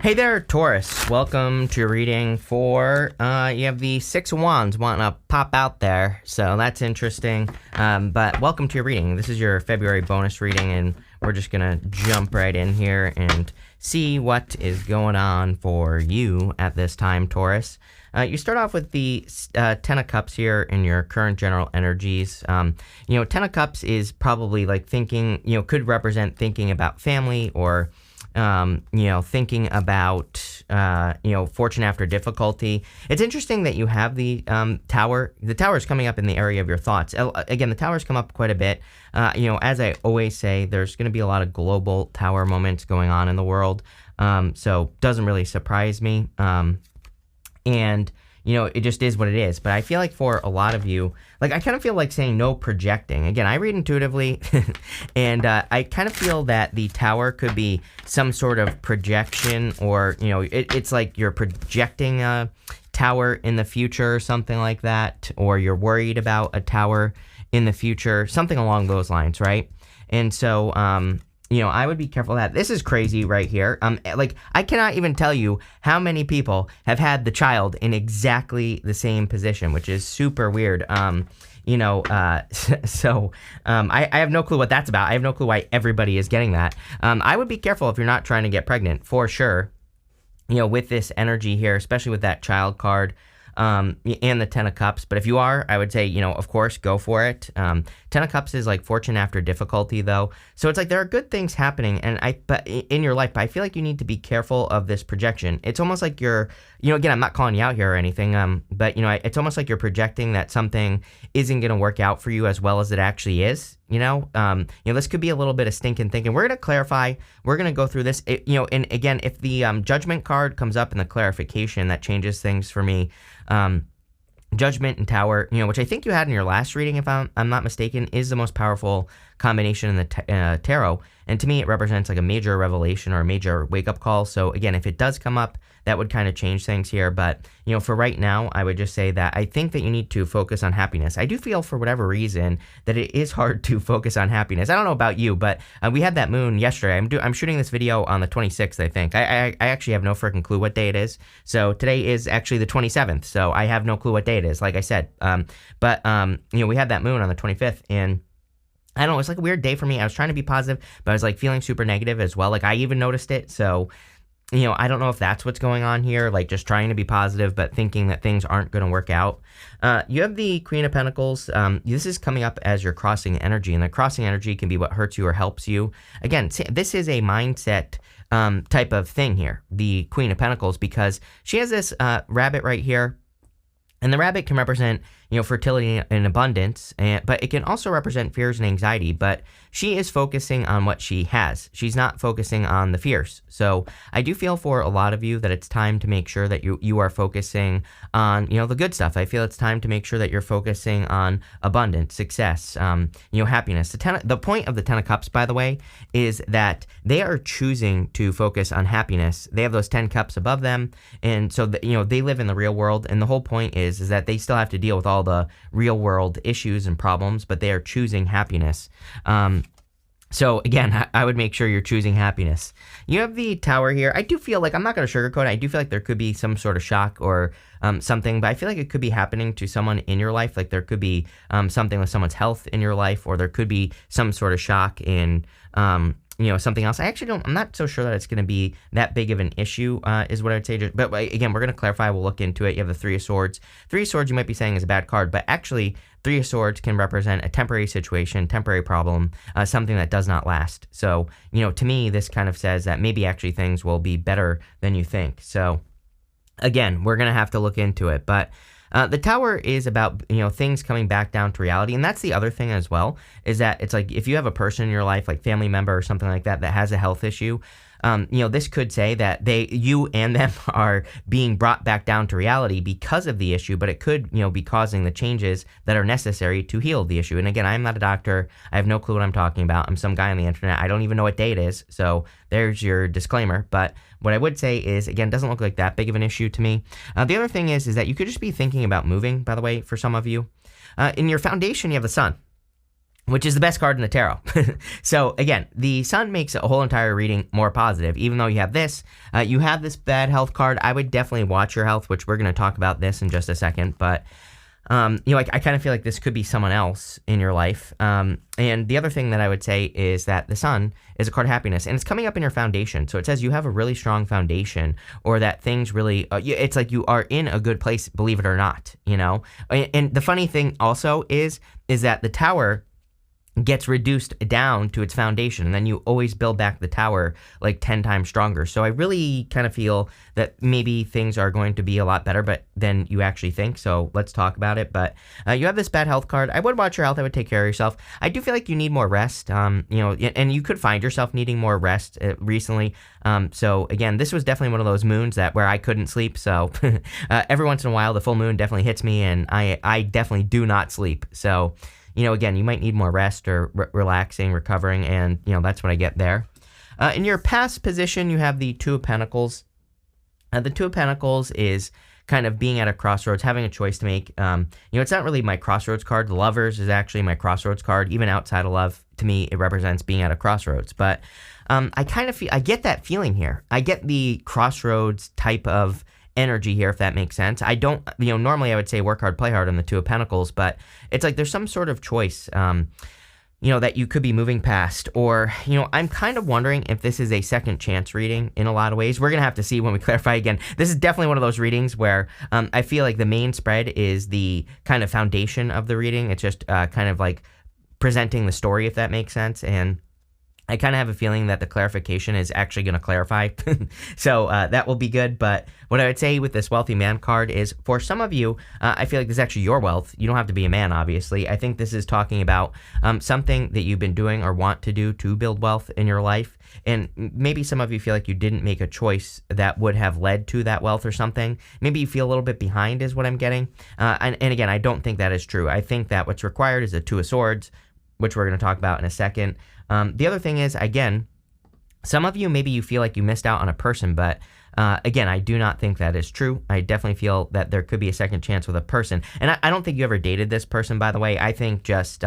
Hey there, Taurus. Welcome to your reading for, you have the Six of Wands wanting to pop out there, so that's interesting. But welcome to your reading. This is your February bonus reading, and we're just going to jump right in here and see what is going on for you at this time, Taurus. You start off with the Ten of Cups here in your current general energies. Ten of Cups is probably like thinking, could represent thinking about family or thinking about, fortune after difficulty. It's interesting that you have the tower. The tower is coming up in the area of your thoughts. Again, the towers come up quite a bit. As I always say, there's going to be a lot of global tower moments going on in the world. So doesn't really surprise me. It just is what it is. But I feel like for a lot of you, I kind of feel like saying no projecting. Again, I read intuitively, and I kind of feel that the tower could be some sort of projection, or, it's like you're projecting a tower in the future or something like that, or you're worried about a tower in the future, something along those lines, right? And so, I would be careful of that. This is crazy right here. I cannot even tell you how many people have had the child in exactly the same position, which is super weird. I have no clue what that's about. I have no clue why everybody is getting that. I would be careful if you're not trying to get pregnant, for sure. With this energy here, especially with that child card. And the Ten of Cups. But if you are, I would say, of course, go for it. Ten of Cups is like fortune after difficulty, though. So it's like there are good things happening but in your life, but I feel like you need to be careful of this projection. It's almost like you're, again, I'm not calling you out here or anything, but, it's almost like you're projecting that something isn't going to work out for you as well as it actually is. This could be a little bit of stinking thinking. We're going to clarify. We're going to go through this, and again, if the Judgment card comes up in the clarification, that changes things for me. Judgment and Tower, which I think you had in your last reading, if I'm not mistaken, is the most powerful combination in the tarot. And to me, it represents like a major revelation or a major wake-up call. So again, if it does come up, that would kind of change things here. But, for right now, I would just say that I think that you need to focus on happiness. I do feel, for whatever reason, that it is hard to focus on happiness. I don't know about you, but we had that moon yesterday. I'm shooting this video on the 26th, I think. I actually have no freaking clue what day it is. So today is actually the 27th. So I have no clue what day it is, like I said. We had that moon on the 25th, and I don't know, it's like a weird day for me. I was trying to be positive, but I was like feeling super negative as well. Like I even noticed it. So, I don't know if that's what's going on here, like just trying to be positive, but thinking that things aren't going to work out. You have the Queen of Pentacles. This is coming up as your crossing energy, and the crossing energy can be what hurts you or helps you. Again, this is a mindset type of thing here, the Queen of Pentacles, because she has this rabbit right here. And the rabbit can represent, fertility and abundance, but it can also represent fears and anxiety. But she is focusing on what she has. She's not focusing on the fears. So I do feel for a lot of you that it's time to make sure that you are focusing on, the good stuff. I feel it's time to make sure that you're focusing on abundance, success, happiness. The point of the Ten of Cups, by the way, is that they are choosing to focus on happiness. They have those 10 cups above them. And so, they live in the real world. And the whole point is that they still have to deal with all the real world issues and problems, but they are choosing happiness. So again, I would make sure you're choosing happiness. You have the Tower here. I do feel like, I'm not going to sugarcoat it, I do feel like there could be some sort of shock or something, but I feel like it could be happening to someone in your life. Like there could be something with someone's health in your life, or there could be some sort of shock in something else. I'm not so sure that it's going to be that big of an issue, is what I would say. But again, we're going to clarify. We'll look into it. You have the Three of Swords. Three of Swords, you might be saying, is a bad card, but actually, Three of Swords can represent a temporary situation, temporary problem, something that does not last. So, to me, this kind of says that maybe actually things will be better than you think. So, again, we're going to have to look into it. But the Tower is about, things coming back down to reality. And that's the other thing as well, is that it's like if you have a person in your life, like family member or something like that, that has a health issue, this could say that you and them are being brought back down to reality because of the issue, but it could, be causing the changes that are necessary to heal the issue. And again, I'm not a doctor. I have no clue what I'm talking about. I'm some guy on the internet. I don't even know what day it is. So there's your disclaimer. But what I would say is, again, it doesn't look like that big of an issue to me. The other thing is that you could just be thinking about moving, by the way, for some of you. In your foundation, you have the Sun. which is the best card in the tarot. So again, the sun makes a whole entire reading more positive. Even though you have this bad health card, I would definitely watch your health, which we're going to talk about this in just a second. But I kind of feel like this could be someone else in your life. And the other thing that I would say is that the sun is a card of happiness, and it's coming up in your foundation. So it says you have a really strong foundation, or that things really, it's like you are in a good place, believe it or not, And the funny thing also is that the tower gets reduced down to its foundation, and then you always build back the tower like 10 times stronger. So I really kind of feel that maybe things are going to be a lot better than you actually think. So let's talk about it. But you have this bad health card. I would watch your health. I would take care of yourself. I do feel like you need more rest. And you could find yourself needing more rest recently. So again, this was definitely one of those moons where I couldn't sleep. So every once in a while, the full moon definitely hits me, and I definitely do not sleep. So again, you might need more rest or relaxing, recovering, and, that's what I get there. In your past position, you have the Two of Pentacles. The Two of Pentacles is kind of being at a crossroads, having a choice to make. It's not really my crossroads card. The Lovers is actually my crossroads card. Even outside of love, to me, it represents being at a crossroads. But I kind of I get that feeling here. I get the crossroads type of energy here, if that makes sense. I don't, normally I would say work hard, play hard on the Two of Pentacles, but it's like there's some sort of choice, that you could be moving past, or, I'm kind of wondering if this is a second chance reading in a lot of ways. We're going to have to see when we clarify again. This is definitely one of those readings where I feel like the main spread is the kind of foundation of the reading. It's just kind of like presenting the story, if that makes sense. And I kind of have a feeling that the clarification is actually going to clarify. So that will be good. But what I would say with this wealthy man card is, for some of you, I feel like this is actually your wealth. You don't have to be a man, obviously. I think this is talking about something that you've been doing or want to do to build wealth in your life. And maybe some of you feel like you didn't make a choice that would have led to that wealth or something. Maybe you feel a little bit behind is what I'm getting. And again, I don't think that is true. I think that what's required is the Two of Swords, which we're going to talk about in a second. The other thing is, again, some of you, maybe you feel like you missed out on a person, but again, I do not think that is true. I definitely feel that there could be a second chance with a person. And I don't think you ever dated this person, by the way. I think just,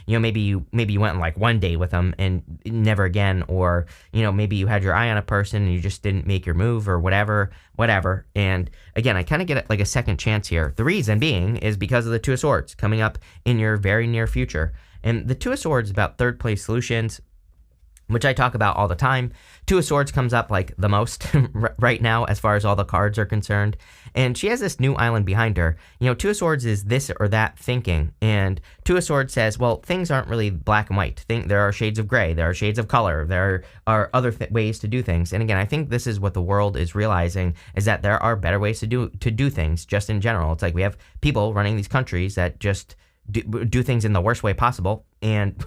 maybe you went on like one date with them and never again, or, maybe you had your eye on a person and you just didn't make your move or whatever. And again, I kind of get like a second chance here. The reason being is because of the Two of Swords coming up in your very near future. And the Two of Swords is about third place solutions, which I talk about all the time. Two of Swords comes up like the most right now as far as all the cards are concerned. And she has this new island behind her. Two of Swords is this or that thinking. And Two of Swords says, well, things aren't really black and white. There are shades of gray. There are shades of color. There are other ways to do things. And again, I think this is what the world is realizing, is that there are better ways to do things just in general. It's like we have people running these countries that just do things in the worst way possible. And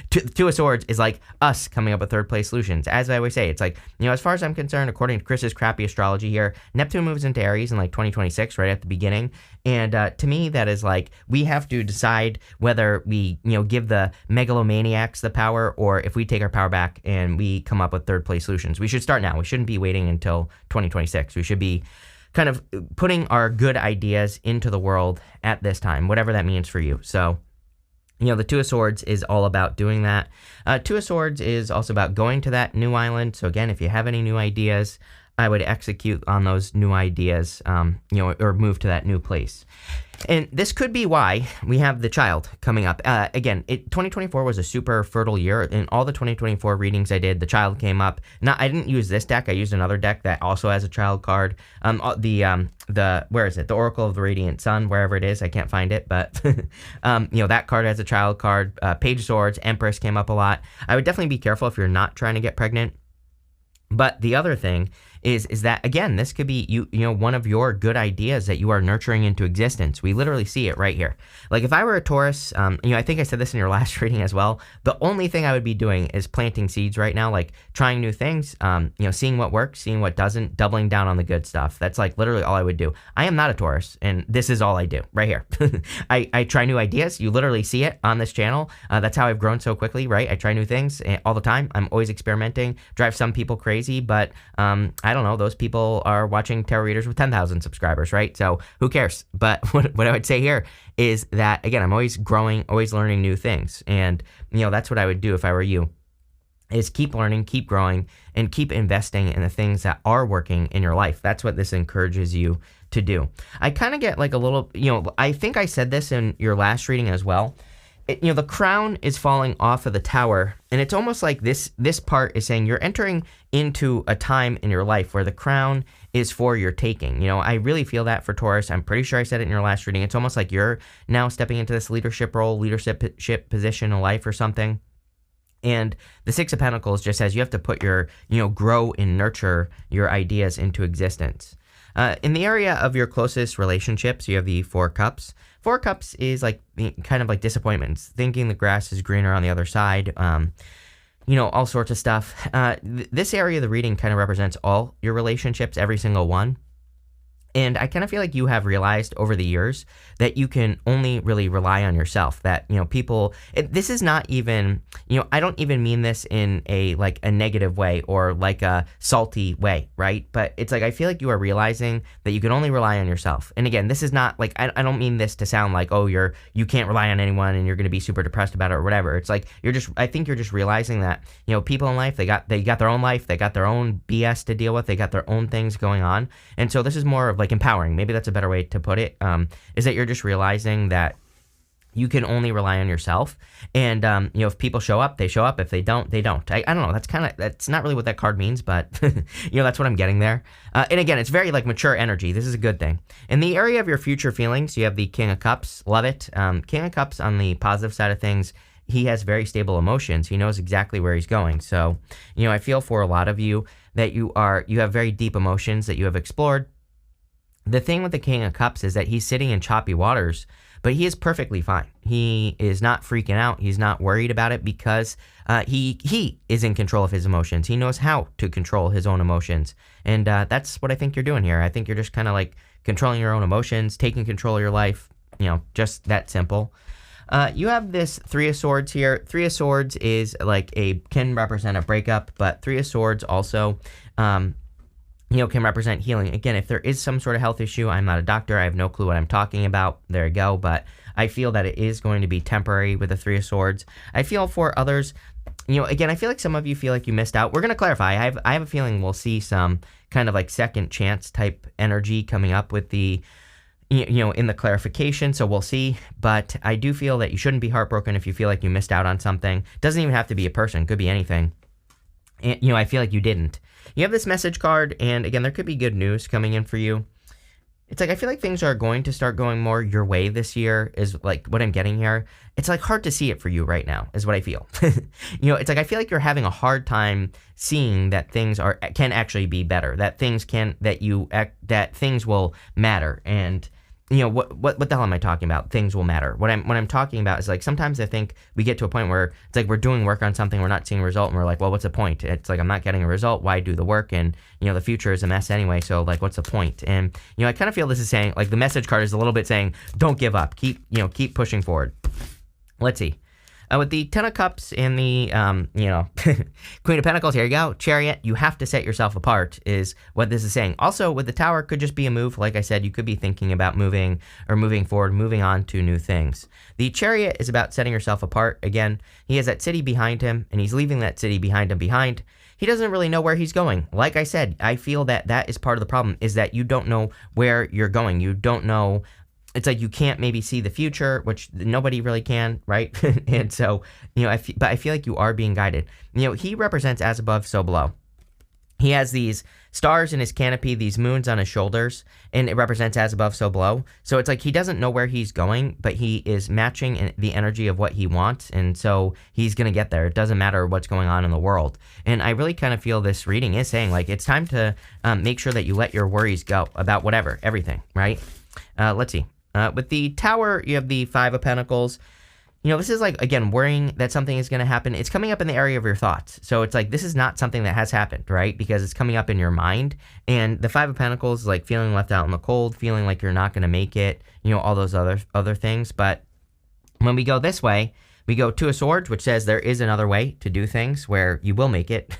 Two of Swords is like us coming up with third place solutions. As I always say, it's like, as far as I'm concerned, according to Chris's crappy astrology here, Neptune moves into Aries in like 2026, right at the beginning. And to me, that is like, we have to decide whether we, give the megalomaniacs the power, or if we take our power back and we come up with third place solutions. We should start now. We shouldn't be waiting until 2026. We should be kind of putting our good ideas into the world at this time, whatever that means for you. So, the Two of Swords is all about doing that. Two of Swords is also about going to that new island. So again, if you have any new ideas, I would execute on those new ideas, or move to that new place. And this could be why we have the Child coming up. Again, 2024 was a super fertile year. In all the 2024 readings I did, the Child came up. Now, I didn't use this deck. I used another deck that also has a Child card. Where is it? The Oracle of the Radiant Sun, wherever it is. I can't find it, but that card has a Child card. Page of Swords, Empress came up a lot. I would definitely be careful if you're not trying to get pregnant. But the other thing is that, again, this could be one of your good ideas that you are nurturing into existence. We literally see it right here. Like if I were a Taurus, I think I said this in your last reading as well. The only thing I would be doing is planting seeds right now, like trying new things, seeing what works, seeing what doesn't, doubling down on the good stuff. That's like literally all I would do. I am not a Taurus, and this is all I do right here. I try new ideas. You literally see it on this channel. That's how I've grown so quickly, right? I try new things all the time. I'm always experimenting, drive some people crazy, but I don't know, those people are watching tarot readers with 10,000 subscribers, right? So who cares? But what I would say here is that, again, I'm always growing, always learning new things. And, that's what I would do if I were you, is keep learning, keep growing, and keep investing in the things that are working in your life. That's what this encourages you to do. I kind of get like a little, I think I said this in your last reading as well. The crown is falling off of the tower, and it's almost like this part is saying you're entering into a time in your life where the crown is for your taking. I really feel that for Taurus. I'm pretty sure I said it in your last reading. It's almost like you're now stepping into this leadership role, leadership position in life or something. And the Six of Pentacles just says you have to put your, grow and nurture your ideas into existence. In the area of your closest relationships, you have the Four Cups. Four Cups is like kind of like disappointments, thinking the grass is greener on the other side, all sorts of stuff. This area of the reading kind of represents all your relationships, every single one. And I kind of feel like you have realized over the years that you can only really rely on yourself. That, this is not even, I don't even mean this in a negative way or like a salty way, right? But it's like, I feel like you are realizing that you can only rely on yourself. And again, this is not like, I don't mean this to sound like, oh, you can't rely on anyone and you're going to be super depressed about it or whatever. It's like, I think you're just realizing that, people in life, they got their own life, they got their own BS to deal with, they got their own things going on. And so this is more of like empowering, maybe that's a better way to put it, is that you're just realizing that you can only rely on yourself. And, if people show up, they show up. If they don't, they don't. I don't know. That's not really what that card means, but, that's what I'm getting there. And again, it's very like mature energy. This is a good thing. In the area of your future feelings, you have the King of Cups. Love it. King of Cups on the positive side of things, he has very stable emotions. He knows exactly where he's going. So, I feel for a lot of you that you have very deep emotions that you have explored. The thing with the King of Cups is that he's sitting in choppy waters, but he is perfectly fine. He is not freaking out. He's not worried about it because he is in control of his emotions. He knows how to control his own emotions. And that's what I think you're doing here. I think you're just kind of like controlling your own emotions, taking control of your life, just that simple. You have this Three of Swords here. Three of Swords is can represent a breakup, but Three of Swords also can represent healing. Again, if there is some sort of health issue, I'm not a doctor. I have no clue what I'm talking about. There you go. But I feel that it is going to be temporary with the Three of Swords. I feel for others, again, I feel like some of you feel like you missed out. We're going to clarify. I have a feeling we'll see some kind of like second chance type energy coming up with the, in the clarification. So we'll see. But I do feel that you shouldn't be heartbroken if you feel like you missed out on something. Doesn't even have to be a person. Could be anything. And, I feel like you didn't. You have this message card, and again, there could be good news coming in for you. It's like, I feel like things are going to start going more your way this year, is like what I'm getting here. It's like hard to see it for you right now, is what I feel. It's like, I feel like you're having a hard time seeing that things can actually be better, that things will matter. And, what the hell am I talking about? Things will matter. What I'm talking about is like, sometimes I think we get to a point where it's like we're doing work on something, we're not seeing a result, and we're like, well, what's the point? It's like, I'm not getting a result. Why do the work? And, the future is a mess anyway. So like, what's the point? And, I kind of feel this is saying, like, the message card is a little bit saying, don't give up. Keep pushing forward. Let's see. With the Ten of Cups and the, Queen of Pentacles, here you go, Chariot, you have to set yourself apart is what this is saying. Also, with the Tower, could just be a move. Like I said, you could be thinking about moving forward, moving on to new things. The Chariot is about setting yourself apart. Again, he has that city behind him, and he's leaving that city behind him behind. He doesn't really know where he's going. Like I said, I feel that is part of the problem, is that you don't know where you're going. You don't know. It's like you can't maybe see the future, which nobody really can, right? And so, but I feel like you are being guided. He represents as above, so below. He has these stars in his canopy, these moons on his shoulders, and it represents as above, so below. So it's like he doesn't know where he's going, but he is matching the energy of what he wants, and so he's going to get there. It doesn't matter what's going on in the world. And I really kind of feel this reading is saying, like, it's time to make sure that you let your worries go about whatever, everything, right? Let's see. With the Tower, you have the Five of Pentacles. This is like, again, worrying that something is going to happen. It's coming up in the area of your thoughts. So it's like, this is not something that has happened, right? Because it's coming up in your mind. And the Five of Pentacles is like feeling left out in the cold, feeling like you're not going to make it, all those other things. But when we go this way, We go Two of Swords, which says there is another way to do things where you will make it.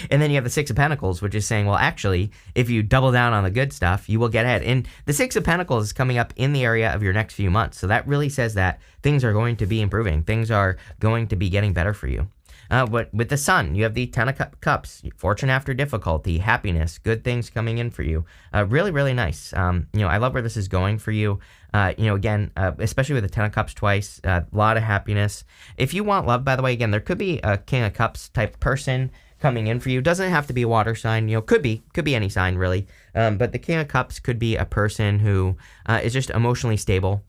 And then you have the Six of Pentacles, which is saying, well, actually, if you double down on the good stuff, you will get ahead. And the Six of Pentacles is coming up in the area of your next few months. So that really says that things are going to be improving. Things are going to be getting better for you. But with the Sun, you have the Ten of Cups, fortune after difficulty, happiness, good things coming in for you. Really, really nice. I love where this is going for you. Again, especially with the Ten of Cups twice, a lot of happiness. If you want love, by the way, again, there could be a King of Cups type person coming in for you. Doesn't have to be a water sign. Could be any sign really. But the King of Cups could be a person who is just emotionally stable.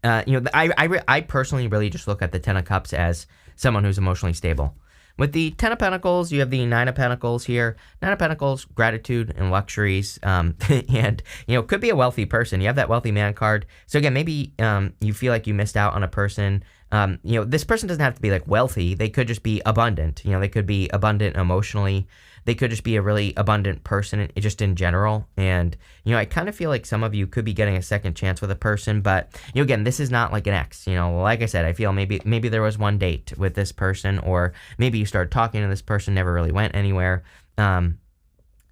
I personally really just look at the Ten of Cups as someone who's emotionally stable. With the Ten of Pentacles, you have the Nine of Pentacles here. Nine of Pentacles, gratitude and luxuries, and, could be a wealthy person. You have that wealthy man card. So again, maybe you feel like you missed out on a person. This person doesn't have to be like wealthy. They could just be abundant. They could be abundant emotionally. They could just be a really abundant person just in general. And, I kind of feel like some of you could be getting a second chance with a person. But, again, this is not like an ex. Like I said, I feel maybe there was one date with this person, or maybe you started talking to this person, never really went anywhere. And,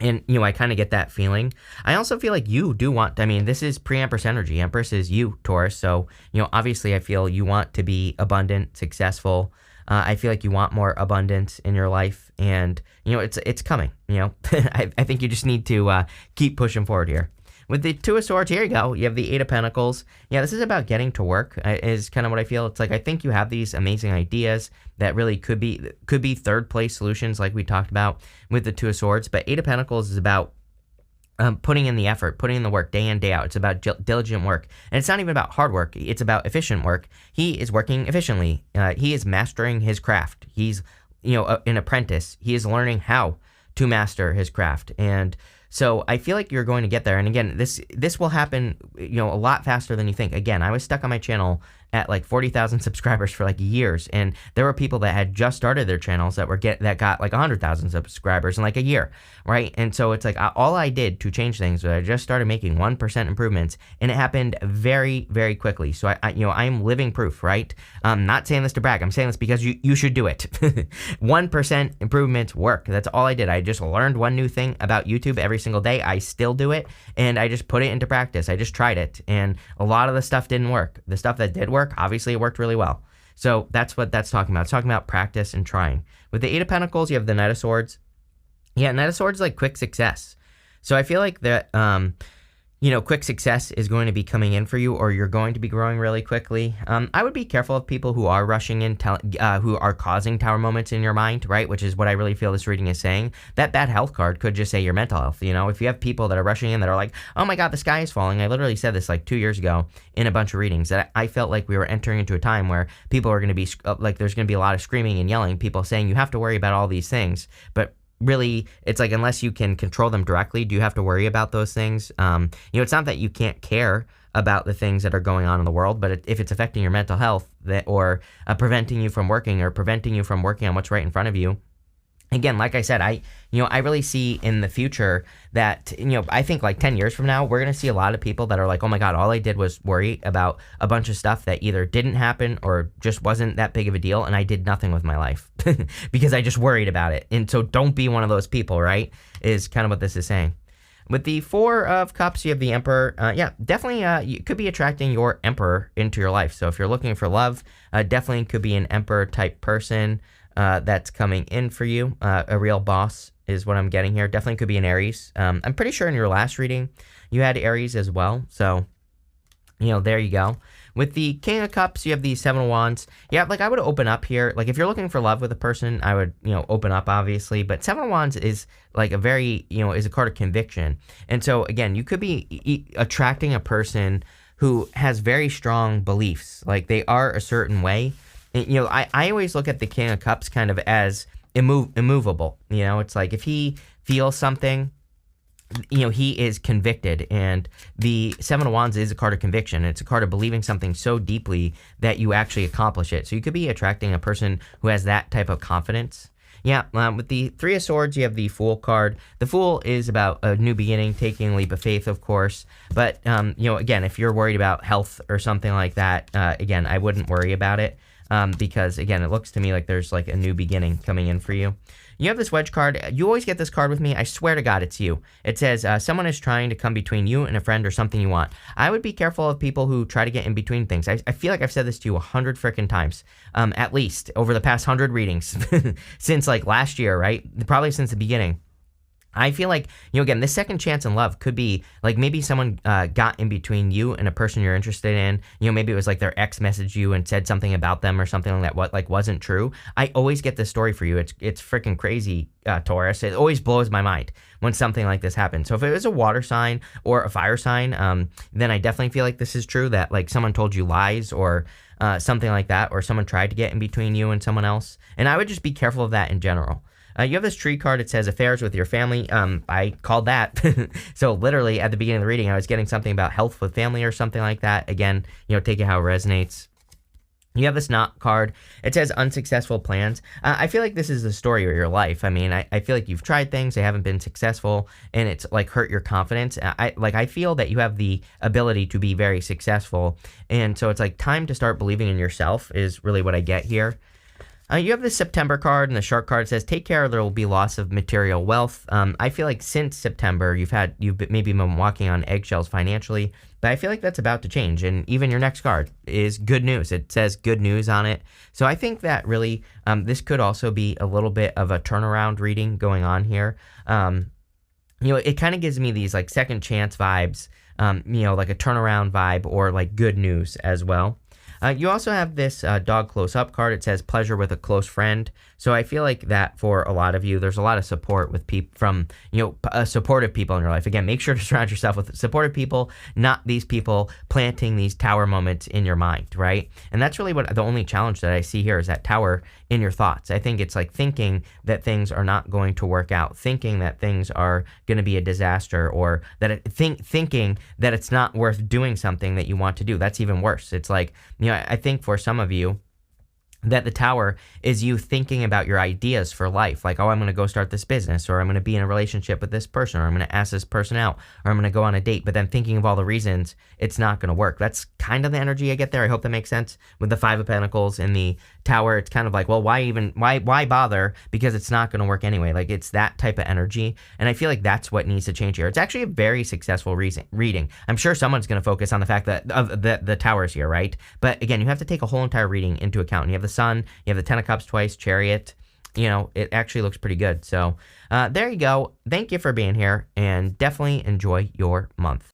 I kind of get that feeling. I also feel like you do want, this is pre-Empress energy. Empress is you, Taurus. So, obviously I feel you want to be abundant, successful. I feel like you want more abundance in your life, and it's coming. I think you just need to keep pushing forward here. With the Two of Swords, here you go. You have the Eight of Pentacles. Yeah, this is about getting to work. Is kind of what I feel. It's like I think you have these amazing ideas that really could be third place solutions, like we talked about with the Two of Swords. But Eight of Pentacles is about putting in the effort, putting in the work day in, day out. It's about diligent work. And it's not even about hard work. It's about efficient work. He is working efficiently. He is mastering his craft. He's, an apprentice. He is learning how to master his craft. And so I feel like you're going to get there. And again, this will happen, a lot faster than you think. Again, I was stuck on my channel at like 40,000 subscribers for like years, and there were people that had just started their channels that got like 100,000 subscribers in like a year, right? And so it's like all I did to change things was I just started making 1% improvements, and it happened very, very quickly. So I'm living proof, right? I'm not saying this to brag. I'm saying this because you should do it. 1% improvements work. That's all I did. I just learned one new thing about YouTube every single day. I still do it, and I just put it into practice. I just tried it, and a lot of the stuff didn't work. The stuff that did work, obviously it worked really well. So that's what that's talking about. It's talking about practice and trying. With the Eight of Pentacles, you have the Knight of Swords. Yeah, Knight of Swords is like quick success. So I feel like that, quick success is going to be coming in for you, or you're going to be growing really quickly. I would be careful of people who are rushing in, who are causing tower moments in your mind, right? Which is what I really feel this reading is saying. That bad health card could just say your mental health. If you have people that are rushing in that are like, oh my God, the sky is falling. I literally said this like 2 years ago in a bunch of readings, that I felt like we were entering into a time where people are going to be like, there's going to be a lot of screaming and yelling, people saying you have to worry about all these things. But really, it's like, unless you can control them directly, do you have to worry about those things? It's not that you can't care about the things that are going on in the world, but if it's affecting your mental health, or preventing you from working, or preventing you from working on what's right in front of you. Again, like I said, I really see in the future that, I think like 10 years from now, we're going to see a lot of people that are like, oh my God, all I did was worry about a bunch of stuff that either didn't happen or just wasn't that big of a deal, and I did nothing with my life because I just worried about it. And so don't be one of those people, right, is kind of what this is saying. With the Four of Cups, you have the Emperor. Definitely you could be attracting your Emperor into your life. So if you're looking for love, definitely could be an Emperor type person that's coming in for you. A real boss is what I'm getting here. Definitely could be an Aries. I'm pretty sure in your last reading you had Aries as well. So, there you go. With the King of Cups, you have the Seven of Wands. Yeah, like I would open up here. Like if you're looking for love with a person, I would, open up obviously. But Seven of Wands is like a very, is a card of conviction. And so again, you could be attracting a person who has very strong beliefs. Like they are a certain way. And, I always look at the King of Cups kind of as immovable. It's like if he feels something, he is convicted, and the Seven of Wands is a card of conviction. It's a card of believing something so deeply that you actually accomplish it. So you could be attracting a person who has that type of confidence. Yeah, with the Three of Swords, you have the Fool card. The Fool is about a new beginning, taking a leap of faith, of course. But, again, if you're worried about health or something like that, again, I wouldn't worry about it. because again, it looks to me like there's like a new beginning coming in for you. You have this wedge card. You always get this card with me. I swear to God, it's you. It says, someone is trying to come between you and a friend or something you want. I would be careful of people who try to get in between things. I feel like I've said this to you 100 freaking times, at least over the past 100 readings since like last year, right? Probably since the beginning. I feel like, again, this second chance in love could be like maybe someone got in between you and a person you're interested in. Maybe it was like their ex messaged you and said something about them or something like that wasn't true. I always get this story for you. It's freaking crazy, Taurus. It always blows my mind when something like this happens. So if it was a water sign or a fire sign, then I definitely feel like this is true, that like someone told you lies or something like that, or someone tried to get in between you and someone else. And I would just be careful of that in general. You have this tree card. It says affairs with your family. I called that. So literally at the beginning of the reading, I was getting something about health with family or something like that. Again, take it how it resonates. You have this knot card. It says unsuccessful plans. I feel like this is the story of your life. I mean, I feel like you've tried things, they haven't been successful, and it's like hurt your confidence. I feel that you have the ability to be very successful, and so it's like time to start believing in yourself is really what I get here. You have the September card, and the shark card says, take care, there will be loss of material wealth. I feel like since September, you've maybe been walking on eggshells financially, but I feel like that's about to change. And even your next card is good news. It says good news on it. So I think that really, this could also be a little bit of a turnaround reading going on here. It kind of gives me these like second chance vibes, like a turnaround vibe or like good news as well. You also have this dog close-up card. It says pleasure with a close friend. So I feel like that for a lot of you, there's a lot of support with people from, supportive people in your life. Again, make sure to surround yourself with supportive people, not these people planting these tower moments in your mind, right? And that's really what the only challenge that I see here is that tower in your thoughts. I think it's like thinking that things are not going to work out, thinking that things are going to be a disaster, or that thinking that it's not worth doing something that you want to do. That's even worse. It's like, I think for some of you, that the tower is you thinking about your ideas for life. Like, I'm going to go start this business, or I'm going to be in a relationship with this person, or I'm going to ask this person out, or I'm going to go on a date, but then thinking of all the reasons it's not going to work. That's kind of the energy I get there. I hope that makes sense. With the Five of Pentacles in the tower, it's kind of like, well, why bother? Because it's not going to work anyway. Like, it's that type of energy. And I feel like that's what needs to change here. It's actually a very successful reading. I'm sure someone's going to focus on the fact that the tower's here, right? But again, you have to take a whole entire reading into account. And you have the Sun, you have the Ten of Cups twice, Chariot. It actually looks pretty good. So there you go. Thank you for being here, and definitely enjoy your month.